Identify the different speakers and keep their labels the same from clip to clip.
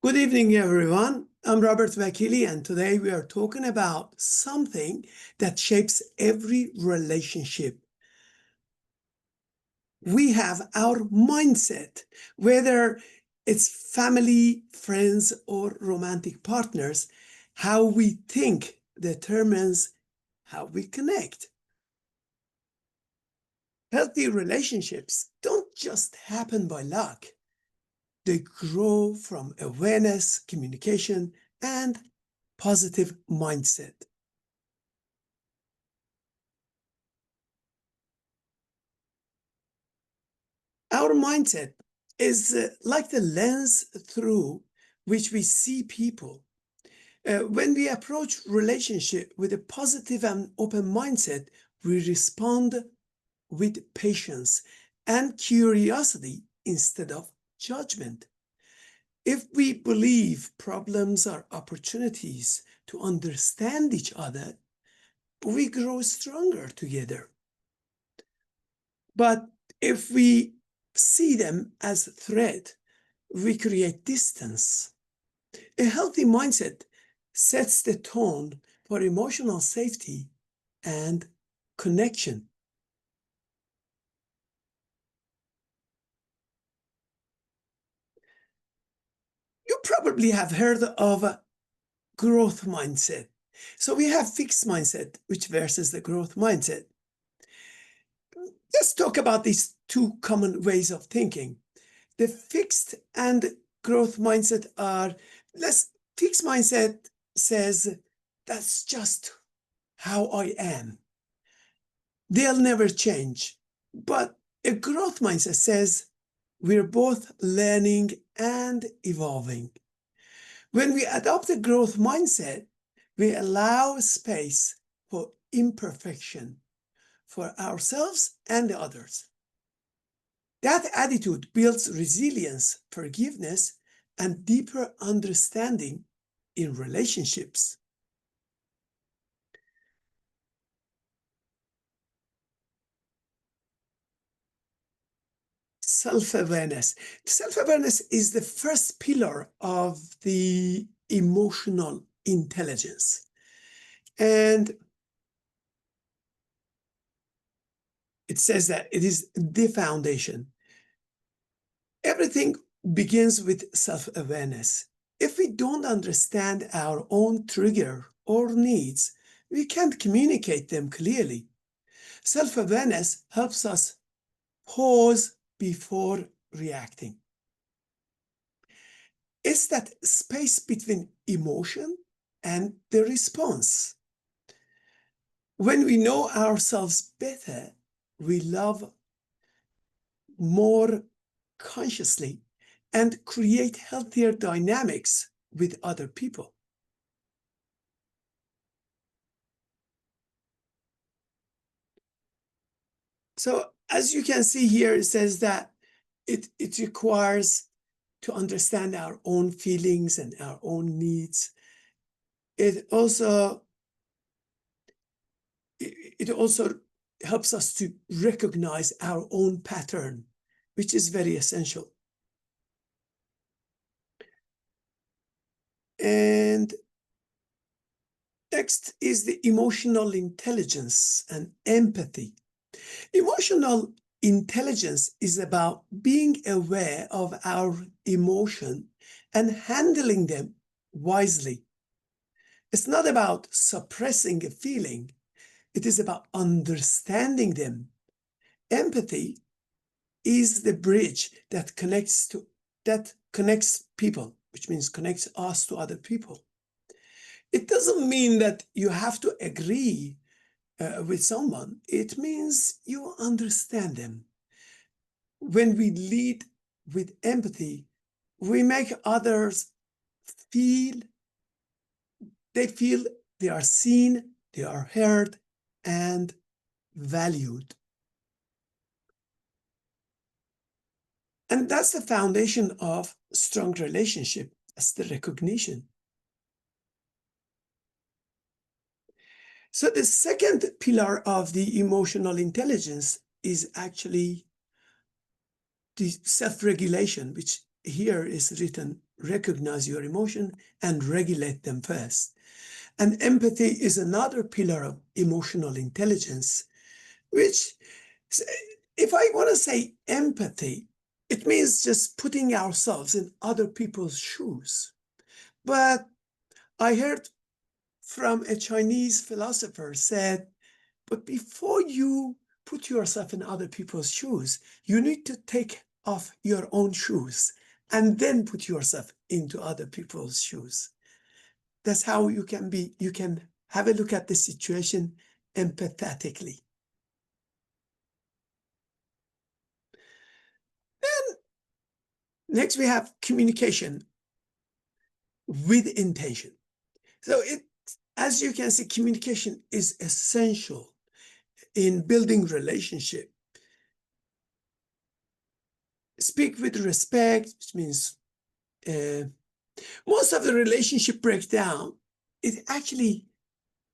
Speaker 1: Good evening, everyone. I'm Robert Vakili, and today we are talking about something that shapes every relationship. We have our mindset, whether it's family, friends, or romantic partners. How we think determines how we connect. Healthy relationships don't just happen by luck. They grow from awareness, communication, and positive mindset. Our mindset is like the lens through which we see people. When we approach relationship with a positive and open mindset, we respond with patience and curiosity instead of judgment. If we believe problems are opportunities to understand each other, we grow stronger together. But if we see them as a threat, we create distance. A healthy mindset sets the tone for emotional safety and connection. You probably have heard of a growth mindset. So we have fixed mindset, which versus the growth mindset. Let's talk about these two common ways of thinking. The fixed and growth mindset are, fixed mindset says, that's just how I am. They'll never change. But a growth mindset says, we're both learning and evolving. When we adopt a growth mindset, we allow space for imperfection for ourselves and the others. That attitude builds resilience, forgiveness, and deeper understanding in relationships. Self-awareness. Self-awareness is the first pillar of the emotional intelligence. And it says that it is the foundation. Everything begins with self-awareness. If we don't understand our own trigger or needs, we can't communicate them clearly. Self-awareness helps us pause before reacting. It's that space between emotion and the response. When we know ourselves better, we love more consciously and create healthier dynamics with other people. So as you can see here, it says that it requires to understand our own feelings and our own needs. It also helps us to recognize our own pattern, which is very essential. And next is the emotional intelligence and empathy. Emotional intelligence is about being aware of our emotion and handling them wisely. It's not about suppressing a feeling. It is about understanding them. Empathy is the bridge that connects people, which means connects us to other people. It doesn't mean that you have to agree with someone. It means you understand them. When we lead with empathy, we make others feel they are seen, they are heard, and valued. And that's the foundation of strong relationship, as the recognition. So the second pillar of the emotional intelligence is actually the self-regulation, which here is written recognize your emotion and regulate them first. And empathy is another pillar of emotional intelligence, which, if I want to say empathy, it means just putting ourselves in other people's shoes. But I heard from a Chinese philosopher said, but before you put yourself in other people's shoes, you need to take off your own shoes and then put yourself into other people's shoes. That's how you can have a look at the situation empathetically. Then next we have communication with intention. So as you can see, communication is essential in building relationship. Speak with respect, which means most of the relationship breakdown, it actually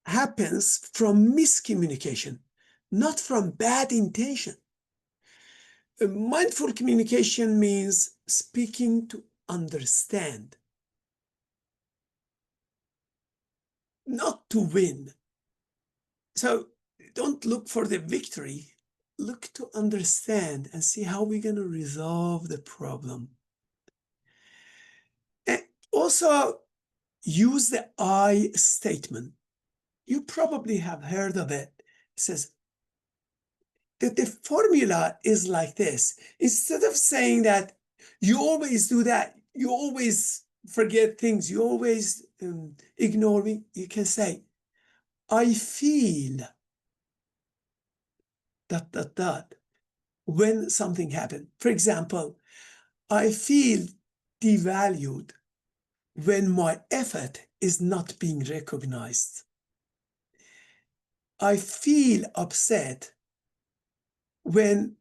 Speaker 1: happens from miscommunication, not from bad intention. Mindful communication means speaking to understand, not to win. So don't look for the victory, look to understand and see how we're going to resolve the problem. And also use the I statement. You probably have heard of it. It says that the formula is like this. Instead of saying that you always do that, you always forget things, you always ignore me, you can say, I feel ... when something happened. For example, I feel devalued when my effort is not being recognized. I feel upset when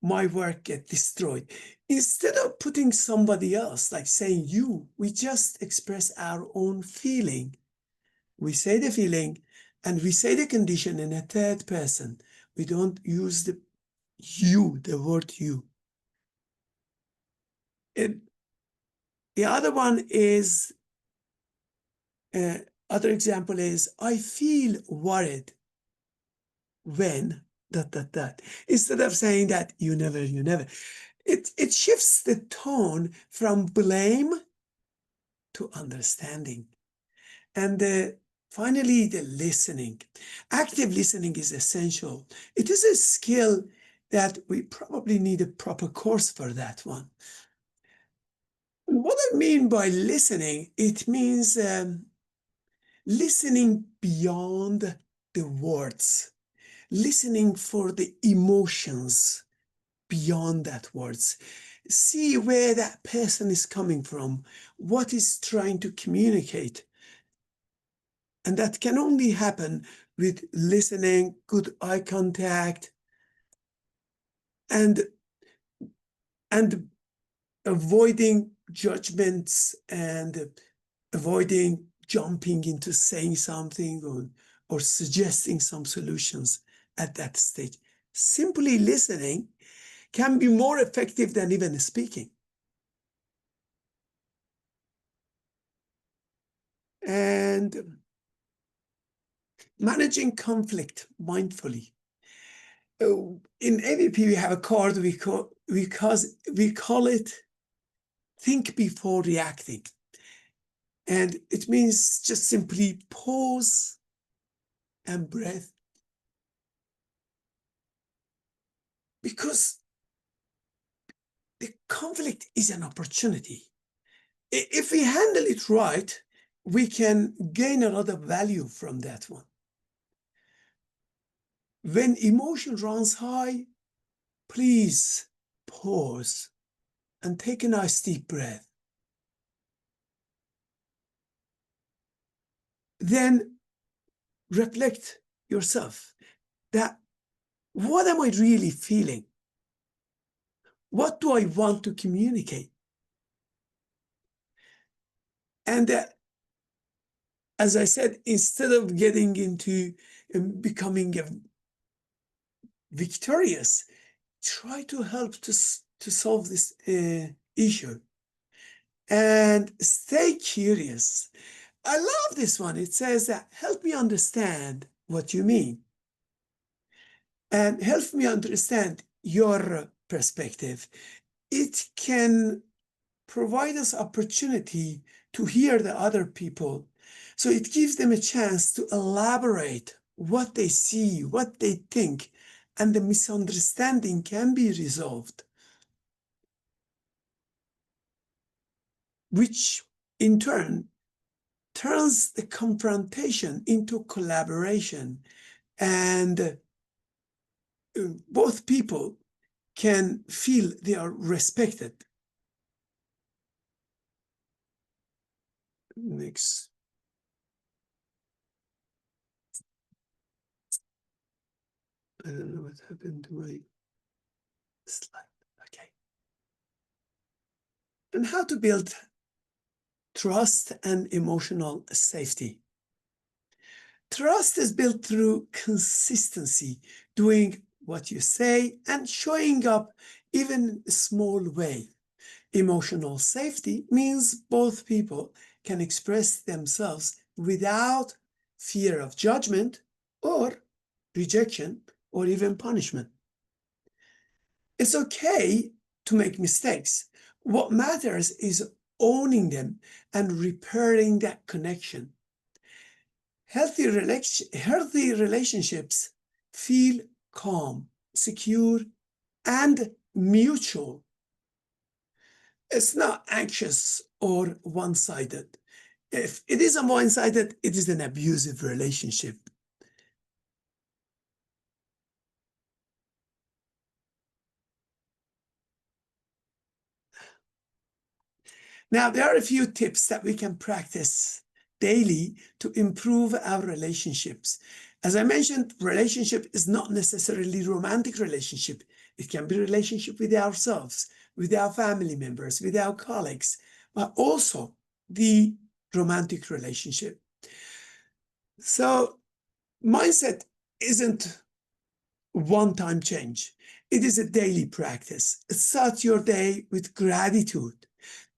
Speaker 1: my work gets destroyed. Instead of putting somebody else, like saying you, we just express our own feeling. We say the feeling and we say the condition in a third person. We don't use the word you. The other one is, other example is, I feel worried when ... Instead of saying that you never, it shifts the tone from blame to understanding. And finally, the listening. Active listening is essential. It is a skill that we probably need a proper course for that one. And what I mean by listening, it means listening beyond the words, listening for the emotions beyond that words. See where that person is coming from, what is trying to communicate. And that can only happen with listening, good eye contact, and avoiding judgments and avoiding jumping into saying something or suggesting some solutions at that stage. Simply listening can be more effective than even speaking. And managing conflict mindfully. In AVP, we have a card we call it think before reacting. And it means just simply pause and breath. Because the conflict is an opportunity. If we handle it right, we can gain a lot of value from that one. When emotion runs high, please pause and take a nice deep breath. Then reflect yourself that what am I really feeling? What do I want to communicate? And as I said, instead of getting into becoming victorious, try to help to to solve this issue. And stay curious. I love this one. It says that help me understand what you mean and help me understand your perspective. It can provide us opportunity to hear the other people. So it gives them a chance to elaborate what they see, what they think, and the misunderstanding can be resolved, which in turn turns the confrontation into collaboration, and both people can feel they are respected. Next. I don't know what happened to my slide. Okay. And how to build trust and emotional safety. Trust is built through consistency, doing what you say and showing up even in a small way. Emotional safety means both people can express themselves without fear of judgment or rejection or even punishment. It's okay to make mistakes. What matters is owning them and repairing that connection. Healthy relationships feel calm, secure, and mutual. It's not anxious or one-sided. If it is a one-sided, it is an abusive relationship. Now, there are a few tips that we can practice daily to improve our relationships. As I mentioned, relationship is not necessarily romantic relationship. It can be relationship with ourselves, with our family members, with our colleagues, but also the romantic relationship. So mindset isn't one-time change. It is a daily practice. Start your day with gratitude.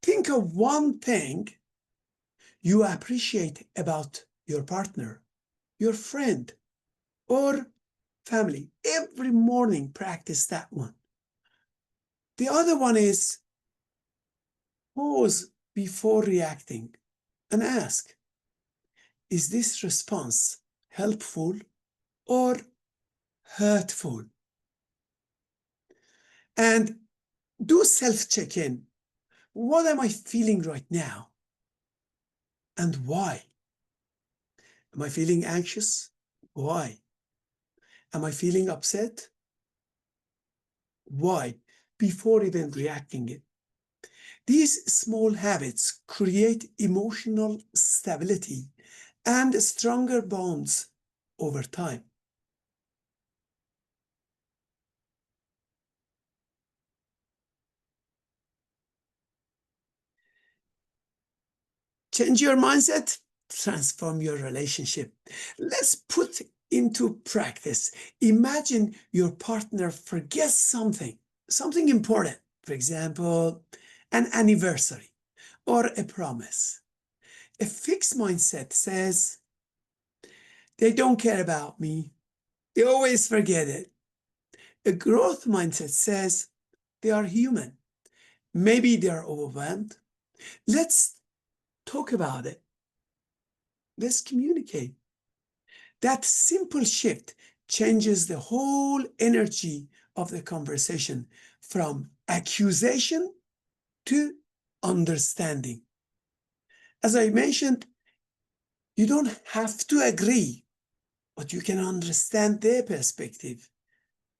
Speaker 1: Think of one thing you appreciate about your partner, your friend, or family. Every morning, practice that one. The other one is pause before reacting and ask, is this response helpful or hurtful? And do self-check-in. What am I feeling right now? And why? Am I feeling anxious? Why? Am I feeling upset? Why? Before even reacting it. These small habits create emotional stability and stronger bonds over time. Change your mindset, transform your relationship. Let's put into practice. Imagine your partner forgets something important. For example, an anniversary or a promise. A fixed mindset says, they don't care about me. They always forget it. A growth mindset says, they are human. Maybe they are overwhelmed. Let's talk about it. Let's communicate. That simple shift changes the whole energy of the conversation from accusation to understanding. As I mentioned, you don't have to agree, but you can understand their perspective,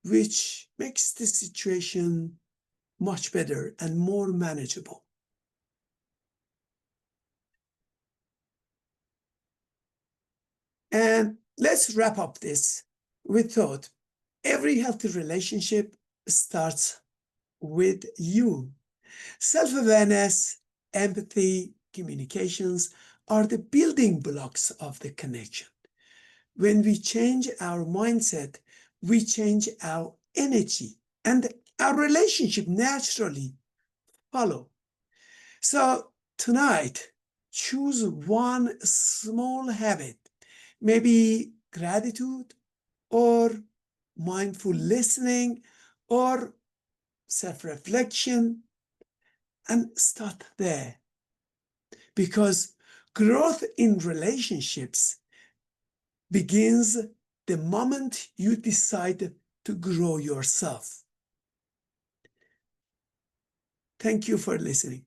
Speaker 1: which makes the situation much better and more manageable. And let's wrap up this with thought. Every healthy relationship starts with you. Self-awareness, empathy, communications are the building blocks of the connection. When we change our mindset, we change our energy and our relationship naturally follow. So tonight, choose one small habit, maybe gratitude or mindful listening or self-reflection, and start there. Because growth in relationships begins the moment you decide to grow yourself. Thank you for listening.